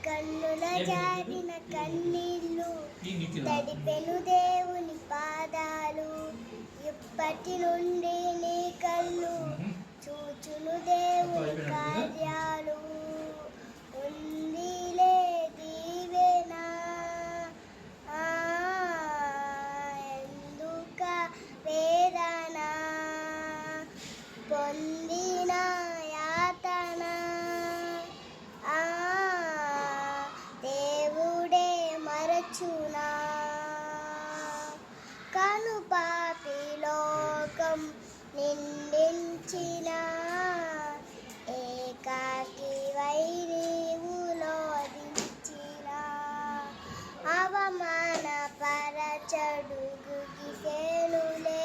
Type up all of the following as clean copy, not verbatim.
కన్నుల జారిన కన్నీళ్ళు తడిపెను దేవుని పాదాలు. ఇప్పటి నుండి నీ కళ్ళు చూచును దేవుని కార్యాలు. ఉందిలే దీవెన ఎందుక వేదన పొందిన యాతన దేవుడే మరచునా. కను పాపి లోకం నిందించిన ఏకాకి వై నీవు లోదించిన. అవమాన పరచడు గుగిసేనులే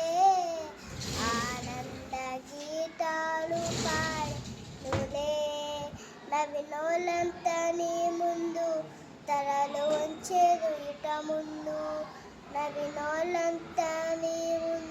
ఆనంద గీతాలు పాడులే. నవ్వినోళ్ళంతా నీ ముందు తలలు వంచెరు ఇట ముందు. నవ్వినోళ్ళంతా నీ ముందు